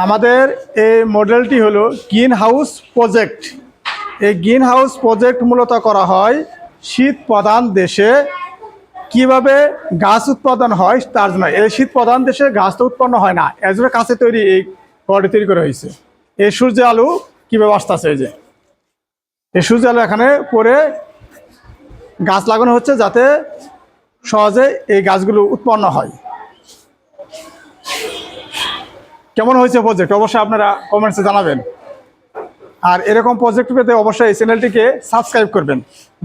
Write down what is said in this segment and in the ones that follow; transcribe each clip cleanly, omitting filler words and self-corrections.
আমাদের এই মডেলটি হলো গ্রিন হাউস প্রজেক্ট। এই গ্রিন হাউস প্রজেক্ট মূলত করা হয় শীত প্রধান দেশে কিভাবে গাছ উৎপাদন হয় তার জন্য। এই শীত প্রধান দেশে গাছ তো উৎপন্ন হয় না, এর জন্য কাছে তৈরি এই ঘরটি তৈরি করা হয়েছে। এই সূর্য আলো কীভাবে আসতেছে, এই যে এই সূর্য আলো এখানে পরে গাছ লাগানো হচ্ছে যাতে সহজে এই গাছগুলো উৎপন্ন হয়। কেমন হয়েছে প্রজেক্ট অবশ্যই আপনারা কমেন্টসে জানাবেন। আর এরকম প্রজেক্ট পেতে অবশ্যই এই চ্যানেলটিকে সাবস্ক্রাইব করবেন,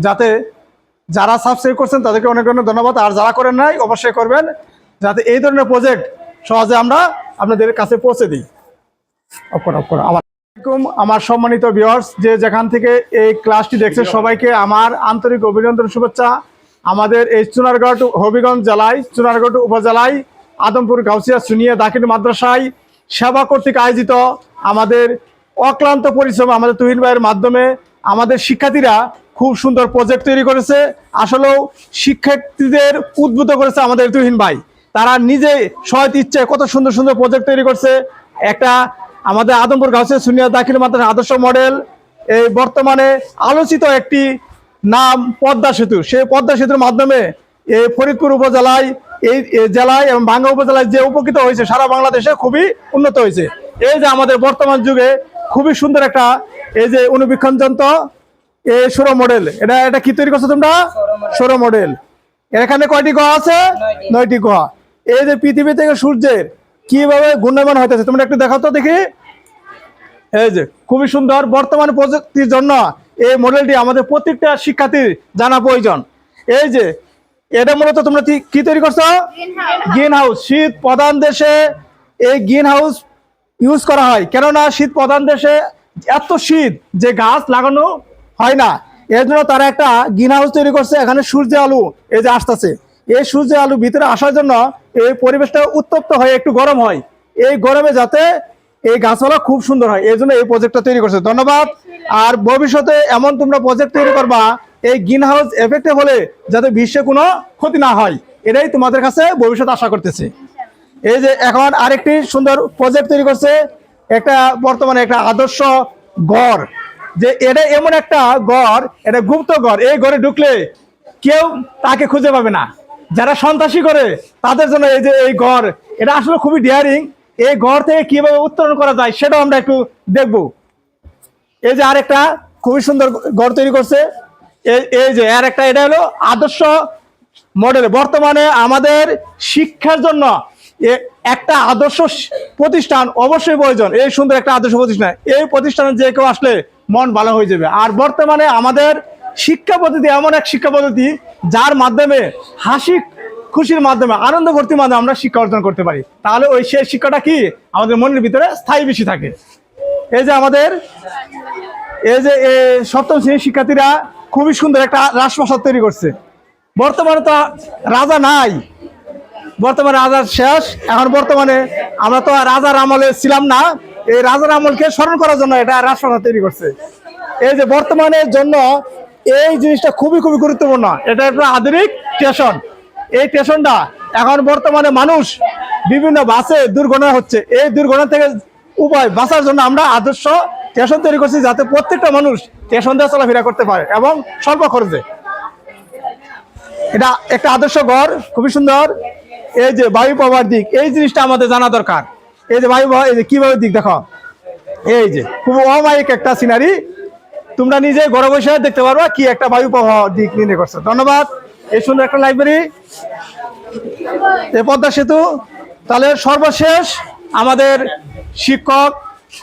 যাতে যারা সাবস্ক্রাইব করছেন তাদেরকে অনেক অনেক ধন্যবাদ। আর যারা করেন নাই অবশ্যই করবেন, যাতে এই ধরনের প্রজেক্ট সহজে আমরা আপনাদের কাছে পৌঁছে দিই। আমার সম্মানিত ভিউয়ার্স, যে যেখান থেকে এই ক্লাসটি দেখছে সবাইকে আমার আন্তরিক অভিনন্দন, শুভেচ্ছা। আমাদের এই চুনারগড় হবিগঞ্জ জেলায়, চুনারগড় উপজেলায় আদমপুর গাউসিয়া সুনিয়া দাখিল মাদ্রাসায় সেবা কর্তৃক আয়োজিত আমাদের অক্লান্ত পরিশ্রম আমাদের তুহিন ভাইয়ের মাধ্যমে আমাদের শিক্ষার্থীরা খুব সুন্দর প্রজেক্ট তৈরি করেছে। আসলেও শিক্ষার্থীদের উদ্বুদ্ধ করেছে আমাদের তুহিন ভাই। তারা নিজে সৎ ইচ্ছায় কত সুন্দর সুন্দর প্রজেক্ট তৈরি করছে। একটা আমাদের আদমপুর গাউসিয়া সুনিয়া দাখিল মাদ্রাসা আদর্শ মডেল, এই বর্তমানে আলোচিত একটি নাম পদ্মা সেতু। সেই পদ্মা সেতুর মাধ্যমে এই ফরিদপুর উপজেলায়, এই জেলায় এবং ভাঙ্গা উপজেলায় যে উপকৃত হয়েছে, সারা বাংলাদেশে খুবই উন্নত হয়েছে। এই যে আমাদের বর্তমান যুগে খুবই সুন্দর একটা এই যে অনুবীক্ষণ যন্ত্র, এই সৌর মডেল, এটা কি তৈরি করছো তোমরা? সৌর মডেল। এখানে কয়টি গ্রহ আছে? 9টি গ্রহ। এই যে পৃথিবী থেকে সূর্যের কিভাবে ঘূর্ণায়মান হইতেছে তোমরা একটু দেখাও তো দেখি। এই যে খুবই সুন্দর। বর্তমান প্রযুক্তির জন্য এই মডেলটি আমাদের প্রত্যেকটা শিক্ষার্থীর জানা প্রয়োজন। এই যে এটা মূলত তোমরা কি তৈরি করছো? Green house. শীত প্রধান দেশে এই গ্রিন হাউস ইউজ করা হয়, কেননা শীত প্রধান দেশে এত শীত যে গাছ লাগানো হয় না। এর জন্য তারা একটা গ্রিন হাউস তৈরি করছে। এখানে সূর্য আলো এই যে আসতেছে, এই সূর্য আলো ভিতরে আসার জন্য এই পরিবেশটা উত্তপ্ত হয়ে একটু গরম হয়। এই গরমে যাতে এই গাছপালা খুব সুন্দর হয়, এই জন্য এই প্রজেক্টটা তৈরি করছে। ধন্যবাদ। আর ভবিষ্যতে এমন তোমরা প্রজেক্ট তৈরি করবা এই গ্রিন হাউস এফেক্টে হলে যাতে বিশ্বে কোনো ক্ষতি না হয়, এটাই তোমাদের কাছে ভবিষ্যতে আশা করতেছি। এই যে এখন আরেকটি সুন্দর প্রজেক্ট তৈরি করছে, একটা বর্তমানে একটা আদর্শ ঘর। যে এটা এমন একটা ঘর, এটা গুপ্ত ঘর। এই ঘরে ঢুকলে কেউ তাকে খুঁজে পাবে না। যারা সন্ত্রাসী করে তাদের জন্য এই যে এই ঘর, এটা আসলে খুবই ডেয়ারিং। এই ঘর থেকে কিভাবে উত্তোলন করা যায় সেটাও আমরা একটু দেখব। এই যে আরেকটা খুবই সুন্দর ঘর তৈরি করছে। এই যে আর একটা, এটা হলো আদর্শ মডেল। বর্তমানে আমাদের শিক্ষার জন্য একটা আদর্শ প্রতিষ্ঠান অবশ্যই প্রয়োজন। এই সুন্দর একটা আদর্শ প্রতিষ্ঠান, এই প্রতিষ্ঠানে যে কেউ আসলে মন ভালো হয়ে যাবে। আর বর্তমানে আমাদের শিক্ষা পদ্ধতি এমন এক শিক্ষা পদ্ধতি যার মাধ্যমে হাসি খুশির মাধ্যমে, আনন্দ ভর্তির মাধ্যমে আমরা শিক্ষা অর্জন করতে পারি। তাহলে ওই সেই শিক্ষাটা কি আমাদের মনের ভিতরে স্থায়ী বেশি থাকে। এই যে আমাদের এই যে সপ্তম শ্রেণীর শিক্ষার্থীরা খুবই সুন্দর একটা রাজপ্রাসাদ তৈরি করছে। বর্তমানে তো রাজা নাই, বর্তমানে রাজার শেষ। এখন বর্তমানে আমরা তো রাজার আমলে ছিলাম না, এই রাজার আমলকে স্মরণ করার জন্য এটা রাজপ্রাসাদ তৈরি করছে। এই যে বর্তমানের জন্য এই জিনিসটা খুবই খুবই গুরুত্বপূর্ণ। এটা একটা আধুনিক স্টেশন। এই স্টেশনটা এখন বর্তমানে মানুষ বিভিন্ন বাসে দুর্ঘটনা হচ্ছে, এই দুর্ঘটনা থেকে উপায় বাঁচার জন্য আমরা আদর্শ স্টেশন তৈরি করছি, যাতে প্রত্যেকটা মানুষ স্টেশন দিয়ে চলাফেরা করতে পারে এবং স্বল্প খরচে। এটা একটা আদর্শ ঘর, খুবই সুন্দর। এই যে বায়ু প্রবাহের দিক, এই জিনিসটা আমাদের জানা দরকার। এই যে বায়ু প্রবাহ, এই যে কিভাবে দিক দেখো, এই যে খুব অমায়িক একটা সিনারি। তোমরা নিজে ঘরে বসে দেখতে পারবা কি একটা বায়ু প্রবাহ দিক নির্ণয় করছে। ধন্যবাদ। এই সুন্দর একটা লাইব্রেরি, এই পদ্মা সেতু। তাহলে সর্বশেষ আমাদের শিক্ষক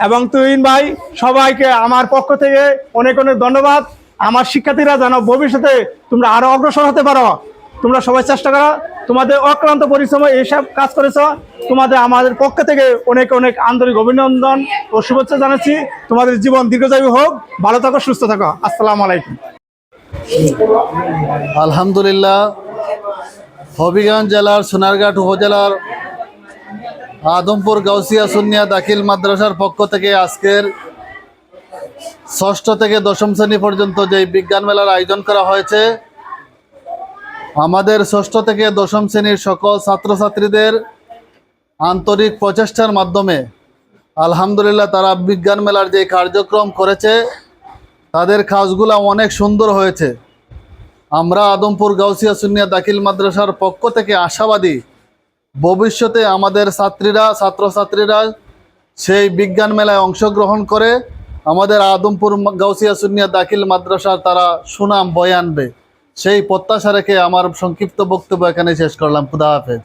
এবং তুহিন ভাই সবাইকে আমার পক্ষ থেকে অনেক অনেক ধন্যবাদ। আমার শিক্ষার্থীরা যেন ভবিষ্যতে তোমরা আরো অগ্রসর হতে পারো, তোমরা সবাই চেষ্টা করো। তোমাদের অক্লান্ত পরিশ্রমে এইসব কাজ করেছ, তোমাদের আমাদের পক্ষ থেকে অনেক অনেক আন্তরিক অভিনন্দন ও শুভেচ্ছা জানাচ্ছি। তোমাদের জীবন দীর্ঘজীবী হোক, ভালো থাকো, সুস্থ থাকো। আসসালামু আলাইকুম। আলহামদুলিল্লাহ, হবিগঞ্জ জেলার সোনারঘাট উপজেলার আদমপুর গাউসিয়া সুন্নিয়া দাখিল মাদ্রাসার পক্ষ থেকে আজকের 6ষ্ঠ থেকে 10ম শ্রেণী পর্যন্ত যে বিজ্ঞান মেলার আয়োজন করা হয়েছে, আমাদের 6ষ্ঠ থেকে 10ম শ্রেণীর সকল ছাত্রছাত্রীদের আন্তরিক প্রচেষ্টার মাধ্যমে আলহামদুলিল্লাহ তারা বিজ্ঞান মেলার যে কার্যক্রম করেছে তাদের কাজগুলো অনেক সুন্দর হয়েছে। আমরা আদমপুর গাউসিয়া সুন্নিয়া দাখিল মাদ্রাসার পক্ষ থেকে আশাবাদী ভবিষ্যতে আমাদের ছাত্রছাত্রীরা সেই বিজ্ঞান মেলায় অংশগ্রহণ করে আমাদের আদমপুর গাউসিয়া সুন্নিয়া দাখিল মাদ্রাসার তারা সুনাম বয়ে আনবে, সেই প্রত্যাশা রেখে আমার সংক্ষিপ্ত বক্তব্য এখানে শেষ করলাম। খুদা হাফেজ।